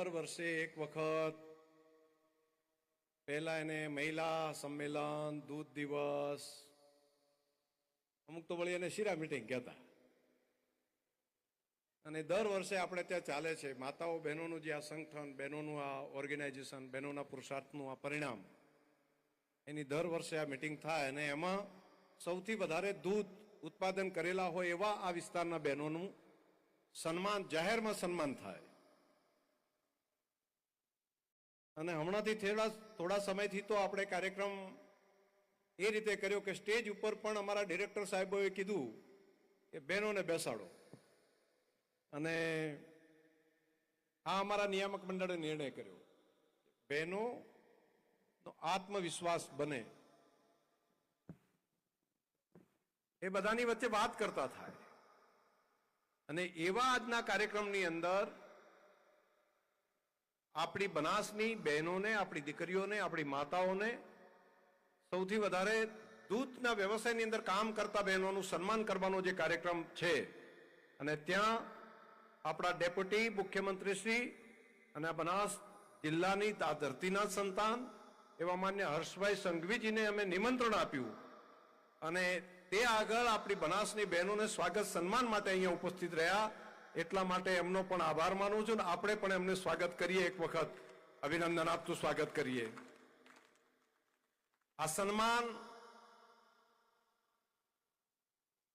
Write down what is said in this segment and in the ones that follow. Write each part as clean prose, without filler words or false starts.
દર વર્ષે એક વખત પહેલા એને મહિલા સંમેલન, દૂધ દિવસ, અમુક તો વળી એને શીરા મીટિંગ કહેતા, અને દર વર્ષે આપણે ત્યાં ચાલે છે માતાઓ બહેનોનું જે આ સંગઠન, બહેનોનું આ ઓર્ગેનાઇઝેશન, બહેનોના પુરુષાર્થનું આ પરિણામ, એની દર વર્ષે આ મીટિંગ થાય અને એમાં સૌથી વધારે દૂધ ઉત્પાદન કરેલા હોય એવા આ વિસ્તારના બહેનોનું સન્માન, જાહેરમાં સન્માન થાય. અને હમણાંથી થોડા સમયથી તો આપણે કાર્યક્રમ એ રીતે કર્યો કે સ્ટેજ ઉપર પણ અમારા ડિરેક્ટર સાહેબોએ કીધું કે બહેનોને બેસાડો, અને આ અમારા નિયામક મંડળે નિર્ણય કર્યો બહેનો આત્મવિશ્વાસ બને, એ બધાની વચ્ચે વાત કરતા થાય. અને એવા આજના કાર્યક્રમની અંદર આપણી બનાસની બહેનોને, આપણી દીકરીઓને, આપણી માતાઓને, સૌથી વધારે દૂધના વ્યવસાયની અંદર કામ કરતા બહેનોનું સન્માન કરવાનો જે કાર્યક્રમ છે, અને ત્યાં આપણા ડેપ્યુટી મુખ્યમંત્રીશ્રી અને બનાસ જિલ્લાની આ ધરતીના સંતાન એવા માન્ય હર્ષભાઈ સંઘવીજીને અમે નિમંત્રણ આપ્યું, અને તે આગળ આપણી બનાસની બહેનોને સ્વાગત સન્માન માટે અહીંયા ઉપસ્થિત રહ્યા. એટલા માટે એમનો પણ આભાર માનું છું, અને આપણે પણ એમને સ્વાગત કરીએ, એક વખત અભિનંદન આપતું સ્વાગત કરીએ. આ સન્માન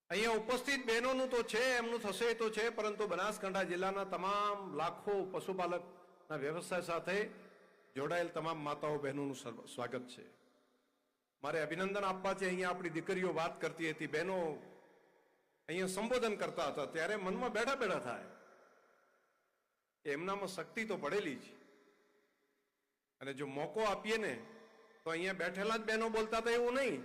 અહીંયા ઉપસ્થિત બહેનોનું તો છે, એમનું થશે તો છે, પરંતુ બનાસકાંઠા જિલ્લાના તમામ લાખો પશુપાલકના વ્યવસાય સાથે જોડાયેલ તમામ માતાઓ બહેનોનું સ્વાગત છે. મારે અભિનંદન આપવા છે. અહીંયા આપણી દીકરીઓ વાત કરતી હતી, બહેનો અહીંયા સંબોધન કરતા હતા, ત્યારે મનમાં બેઠા બેઠા થાય કે એમનામાં શક્તિ તો પડેલી છે, અને જો મોકો આપીએ ને તો અહીંયા બેઠેલા જ બહેનો બોલતા હતા એવું નહીં,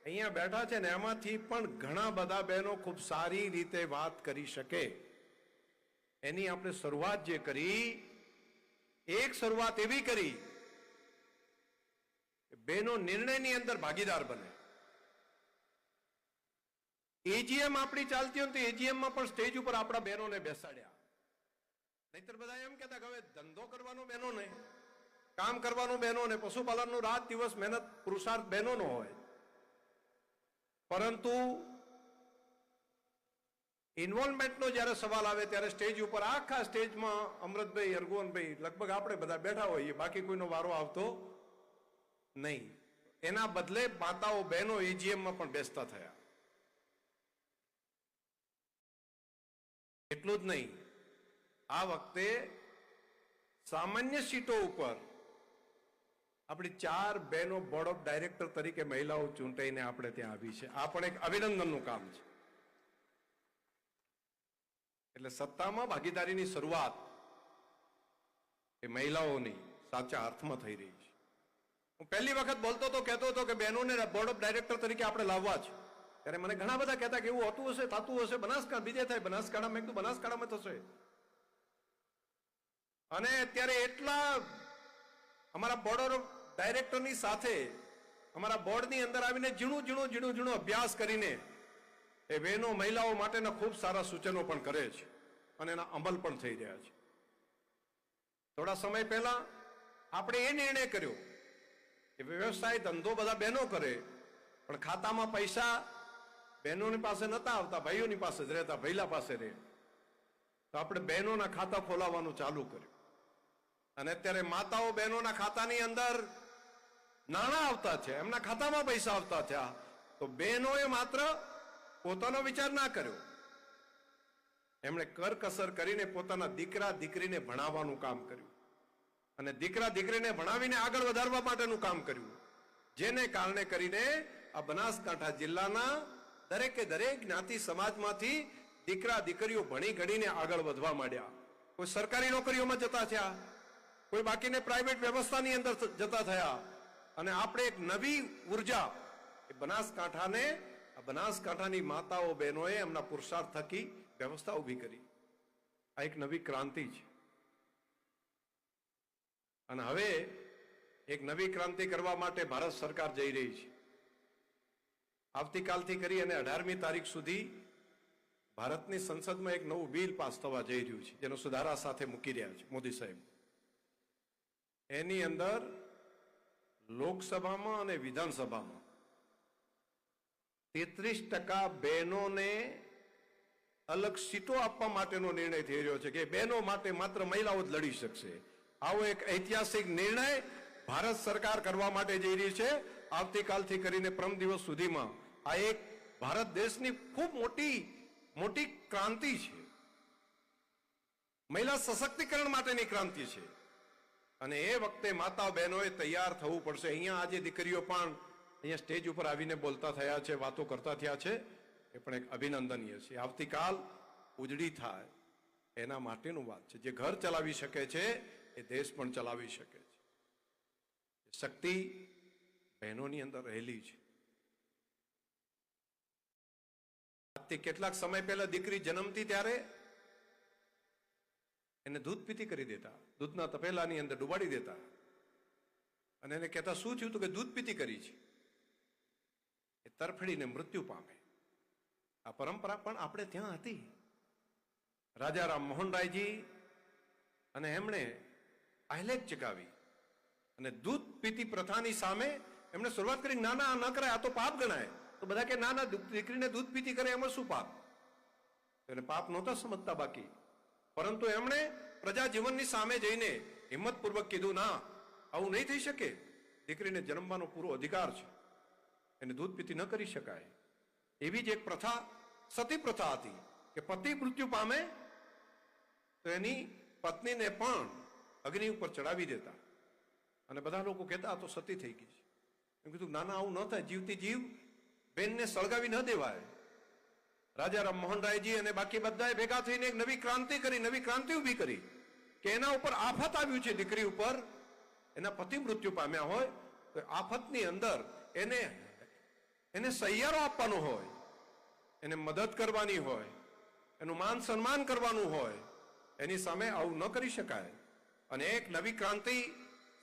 અહીંયા બેઠા છે ને એમાંથી પણ ઘણા બધા બહેનો ખૂબ સારી રીતે વાત કરી શકે. એની આપણે શરૂઆત જે કરી, એક શરૂઆત એવી કરી કે બહેનો નિર્ણયની અંદર ભાગીદાર બને. એજીએમ આપણી ચાલતી હોય તો એજીએમમાં પણ સ્ટેજ ઉપર આપણા બહેનોને બેસાડ્યા. નહીતર બધા એમ કહેતા કે હવે ધંધો કરવાનો બહેનોને, કામ કરવાનું બહેનોને, પશુપાલનનું રાત દિવસ મહેનત પુરુષાર્થ બહેનોનો હોય, પરંતુ ઇન્વોલ્વમેન્ટનો જ્યારે સવાલ આવે ત્યારે સ્ટેજ ઉપર આખા સ્ટેજમાં અમૃતભાઈ, અરગોનભાઈ, લગભગ આપણે બધા બેઠા હોઈએ, બાકી કોઈનો વારો આવતો નહીં. એના બદલે માતાઓ બહેનો એજીએમમાં પણ બેસતા થયા. એટલું જ નહીં, આ વખતે સામાન્ય સીટો ઉપર આપણી 4 બહેનો બોર્ડ ઓફ ડાયરેક્ટર તરીકે મહિલાઓ ચૂંટાઈને આપણે ત્યાં આવી છે. આ પણ એક અભિનંદનનું કામ છે. એટલે સત્તામાં ભાગીદારીની શરૂઆત એ મહિલાઓની સાચા અર્થમાં થઈ રહી છે. હું પહેલી વખત બોલતો તો, કહેતો હતો કે બહેનોને બોર્ડ ઓફ ડાયરેક્ટર તરીકે આપણે લાવવા છે, ત્યારે મને ઘણા બધા કહેતા કે એવું હોતું હશે, થતું હશે, બનાસકાંઠા બીજે થાય, બનાસકાંઠામાં એકદમ બનાસકાંઠામાં થશે. અને અત્યારે એટલા અમારા બોર્ડ ઓફ ડાયરેક્ટરની સાથે અમારા બોર્ડની અંદર આવીને ઝીણું અભ્યાસ કરીને એ બહેનો, મહિલાઓ માટેના ખૂબ સારા સૂચનો પણ કરે છે, અને એના અમલ પણ થઈ રહ્યા છે. થોડા સમય પહેલા આપણે એ નિર્ણય કર્યો કે વ્યવસાય, ધંધો બધા બહેનો કરે, પણ ખાતામાં પૈસા બહેનોની પાસે નતા આવતા, ભાઈઓની પાસે જ રહેતા, ભૈલા પાસે રહે. તો આપણે બહેનોના ખાતા ખોલાવવાનું ચાલુ કર્યું, અને અત્યારે માતાઓ બહેનોના ખાતાની અંદર નાણાં આવતા છે, એમના ખાતામાં પૈસા આવતા થયા. તો બહેનોએ માત્ર પોતાનો વિચાર ના કર્યો, એમણે કરકસર કરીને પોતાના દીકરા દીકરીને ભણાવવાનું કામ કર્યું, અને દીકરા દીકરીને ભણાવીને આગળ વધારવા માટેનું કામ કર્યું, જેને કારણે કરીને આ બનાસકાંઠા જિલ્લાના દરેકે દરેક જ્ઞાતિ સમાજમાંથી દીકરા દીકરીઓ ભણી ગણીને આગળ વધવા માંડ્યા. કોઈ સરકારી નોકરીઓમાં જતા થયા, કોઈ બાકીને પ્રાઇવેટ વ્યવસ્થાની અંદર જતા થયા, અને આપણે એક નવી ઉર્જા એ બનાસકાંઠાને, આ બનાસકાંઠાની માતાઓ બહેનોએ એમના પુરુષાર્થ થકી વ્યવસ્થા ઊભી કરી. આ એક નવી ક્રાંતિ છે. અને હવે એક નવી ક્રાંતિ કરવા માટે ભારત સરકાર જઈ રહી છે. આવતીકાલથી કરી અને 18મી તારીખ સુધી ભારતની સંસદમાં એક નવું બિલ પાસ થવા જઈ રહ્યું છે, જેનો સુધારા સાથે મૂકી રહ્યા છે મોદી સાહેબ. એની અંદર લોકસભામાં અને વિધાનસભામાં 33% બહેનોને અલગ સીટો આપવા માટેનો નિર્ણય થઈ રહ્યો છે કે બહેનો માટે માત્ર મહિલાઓ જ લડી શકશે. આવો એક ઐતિહાસિક નિર્ણય ભારત સરકાર કરવા માટે જઈ રહી છે. આવતીકાલથી કરીને પરમ દિવસ સુધીમાં આ એક ભારત દેશની ખૂબ મોટી ક્રાંતિ છે. મહિલા સશક્તિકરણ માટેની ક્રાંતિ છે અને એ વખતે માતા બહેનોએ તૈયાર થવું પડશે. અહીંયા આજે દીકરીઓ પણ અહીંયા સ્ટેજ ઉપર આવીને બોલતા થયા છે, વાતો કરતા થયા છે, એ પણ એક અભિનંદનીય છે. આવતીકાલ ઉજળી થાય એના માટેનું વાત છે. જે ઘર ચલાવી શકે છે એ દેશ પણ ચલાવી શકે છે. શક્તિ બહેનોની અંદર રહેલી છે. આજથી કેટલાક સમય પહેલા દીકરી જન્મતી ત્યારે એને દૂધ પીતી કરી દેતા, દૂધના તપેલાની અંદર ડુબાડી દેતા અને એને કહેતા શું થયું? તો કે દૂધ પીતી કરી છે. એ તરફડીને મૃત્યુ પામે. આ પરંપરા પણ આપણે ત્યાં હતી. રાજા રામ મોહન રાયજી અને એમણે આહલેખ ચગાવી અને દૂધ પીતી પ્રથાની સામે એમણે શરૂઆત કરી. ના ના, ન કરાય, આ તો પાપ ગણાય. તો બધા કે ના ના, દીકરીને દૂધ પીતી કરે એમાં શું પાપ? એને પાપ નહોતા સમજતા બાકી, પરંતુ એમણે પ્રજા જીવનની સામે જઈને હિંમતપૂર્વક કીધું ના, આવું નહીં થઈ શકે. દીકરીને જન્મવાનો પૂરો અધિકાર છે, એને દૂધ પીતી ન કરી શકાય. એવી જ એક પ્રથા સતી પ્રથા હતી કે પતિ મૃત્યુ પામે તો એની પત્નીને પણ અગ્નિ ઉપર ચડાવી દેતા અને બધા લોકો કહેતા આ તો સતી થઈ ગઈ છે. એમ કીધું ના ના, આવું ન થાય. જીવતી જીવ બેનને સળગાવી ન દેવાય. રાજા રામ મોહન રાયજી અને બાકી બધાએ ભેગા થઈને એક નવી ક્રાંતિ કરી, નવી ક્રાંતિ ઉભી કરી કે એના ઉપર આફત આવ્યું છે, દીકરી ઉપર એના પતિ મૃત્યુ પામ્યા હોય તો આફતની અંદર એને સહિયારો આપવાનો હોય, એને મદદ કરવાની હોય, એનું માન સન્માન કરવાનું હોય. એની સામે આવું ન કરી શકાય. અને એક નવી ક્રાંતિ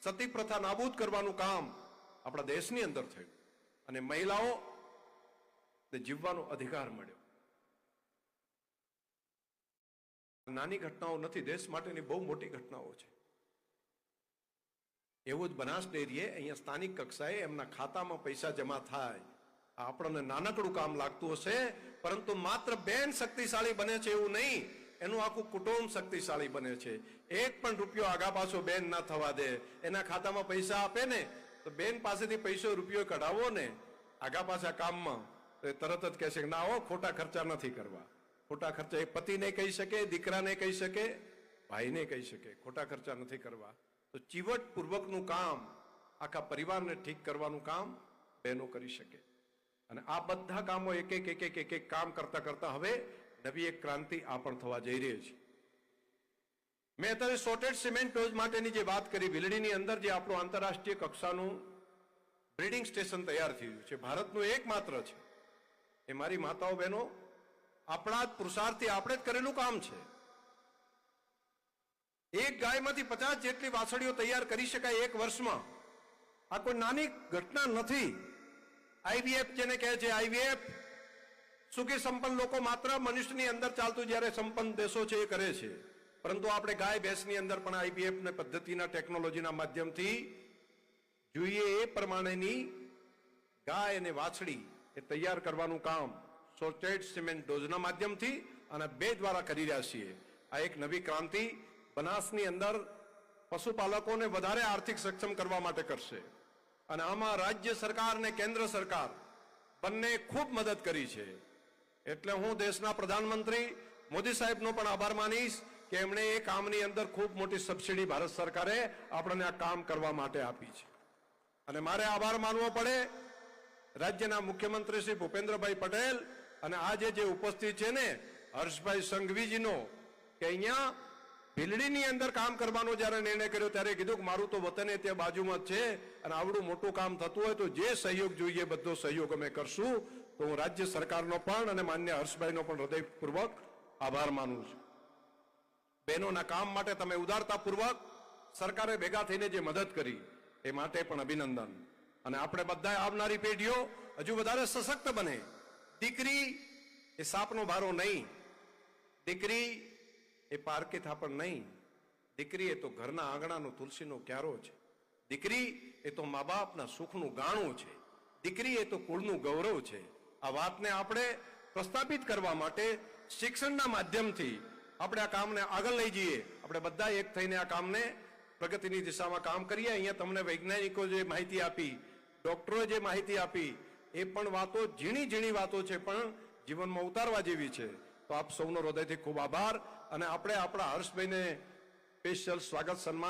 સતી પ્રથા નાબૂદ કરવાનું કામ આપણા દેશની અંદર થયું અને મહિલાઓને જીવવાનો અધિકાર મળ્યો. નાની ઘટનાઓ નથી, દેશ માટેની બહુ મોટી ઘટનાઓ છે. એવું જ બનાસ ડેરીએ અહીંયા સ્થાનિક કક્ષાએ એમના ખાતામાં પૈસા જમા થાય. આપણને નાનકડું કામ લાગતું હશે, પરંતુ માત્ર બેન શક્તિશાળી બને છે એવું નહીં, એનું આખું કુટુંબ શક્તિશાળી બને છે. એક પણ રૂપિયો આગા પાછો બેન ના થવા દે. એના ખાતામાં પૈસા આપે ને તો બેન પાસેથી રૂપિયો કઢાવો ને આગા પાછા કામમાં તો એ તરત જ કહેશે ના હો, ખોટા ખર્ચા નથી કરવા. ખોટા ખર્ચા એ પતિને કહી શકે, દીકરાને કહી શકે, ભાઈને કહી શકે, ખોટા ખર્ચા નથી કરવા. તો ચીવટ પૂર્વકનું કામ, આખા પરિવારને ઠીક કરવાનું કામ બહેનો કરી શકે. અને આ બધા કામો એક એક કામ કરતા કરતા હવે નવી એક ક્રાંતિ આ પણ થવા જઈ રહી છે. મેં અત્યારે સોર્ટેડ સિમેન્ટ ડોઝ માટેની જે વાત કરી, ભીલડીની અંદર જે આપણું આંતરરાષ્ટ્રીય કક્ષાનું બ્રીડિંગ સ્ટેશન તૈયાર થયું છે, ભારતનું એકમાત્ર છે. એ મારી માતાઓ બહેનો આપણા જ પુરુષાર્થથી આપણે જ કરેલું કામ છે. એક ગાયમાંથી 50 જેટલી વાછડીઓ તૈયાર કરી શકાય એક વર્ષમાં. આ કોઈ નાની ઘટના નથી. આઈવીએફ જેને કહે છે, આઈવીએફ સુખી સંપન્ન લોકો માત્ર મનુષ્યની અંદર ચાલતું જ્યારે સંપન્ન દેશો છે એ કરે છે, પરંતુ આપણે ગાય ભેંસની અંદર પણ આઈવીએફ ને પદ્ધતિના ટેકનોલોજીના માધ્યમથી જોઈએ એ પ્રમાણેની ગાય અને વાછડી એ તૈયાર કરવાનું કામ સોર્ટેડ સિમેન્ટ ડોઝના માધ્યમથી અને 2 દ્વારા કરી રહ્યા છીએ. આ એક નવી ક્રાંતિ બનાસની અંદર પશુપાલકોને વધારે આર્થિક સક્ષમ કરવા માટે કરશે. અને આમાં રાજ્ય સરકાર અને કેન્દ્ર સરકાર બંને ખૂબ મદદ કરી છે. એટલે હું દેશના પ્રધાનમંત્રી મોદી સાહેબનો પણ આભાર માનીશ કે એમણે એ કામની અંદર ખૂબ મોટી સબસિડી ભારત સરકારે આપણને આ કામ કરવા માટે આપી છે. અને મારે આભાર માનવો પડે રાજ્યના મુખ્યમંત્રી શ્રી ભૂપેન્દ્રભાઈ પટેલ અને આજે જે ઉપસ્થિત છે ને હર્ષભાઈ સંઘવીજીનો, કે અહીંયા ભીલડીની અંદર કામ કરવાનો જ્યારે નિર્ણય કર્યો ત્યારે કીધું કે મારું તો વતન ત્યાં બાજુમાં જ છે અને આવડું મોટું કામ થતું હોય તો જે સહયોગ જોઈએ બધો સહયોગ અમે કરશું. તો હું રાજ્ય સરકારનો પણ અને માન્ય હર્ષભાઈનો પણ હૃદયપૂર્વક આભાર માનું છું. બહેનોના કામ માટે તમે ઉદારતાપૂર્વક સરકારે ભેગા થઈને જે મદદ કરી એ માટે પણ અભિનંદન. અને આપણે બધા આવનારી પેઢીઓ હજુ વધારે સશક્ત બને. દીકરી એ સાપનો ભારો નહીં, દીકરી એ પારકી થાપણ નહીં, દીકરી એ તો ઘરના આંગણાનું તુલસીનો ક્યારો છે. દીકરી એ તો મા બાપના સુખનું ગાણું છે. દીકરી એ તો કુળનું ગૌરવ છે. આ વાતને આપણે પ્રસ્થાપિત કરવા માટે શિક્ષણના માધ્યમથી આપણે આ કામને આગળ લઈ જઈએ. આપણે બધા એક થઈને આ કામને પ્રગતિની દિશામાં કામ કરીએ. અહીંયા તમને વૈજ્ઞાનિકો જે માહિતી આપી, ડોક્ટરોએ જે માહિતી આપી, એ પણ વાતો ઝીણી ઝીણી વાતો છે, પણ જીવનમાં ઉતારવા જેવી છે. તો આપ સૌનો હૃદયથી ખૂબ આભાર. અને આપણે આપણા હર્ષભાઈને સ્પેશિયલ સ્વાગત સન્માન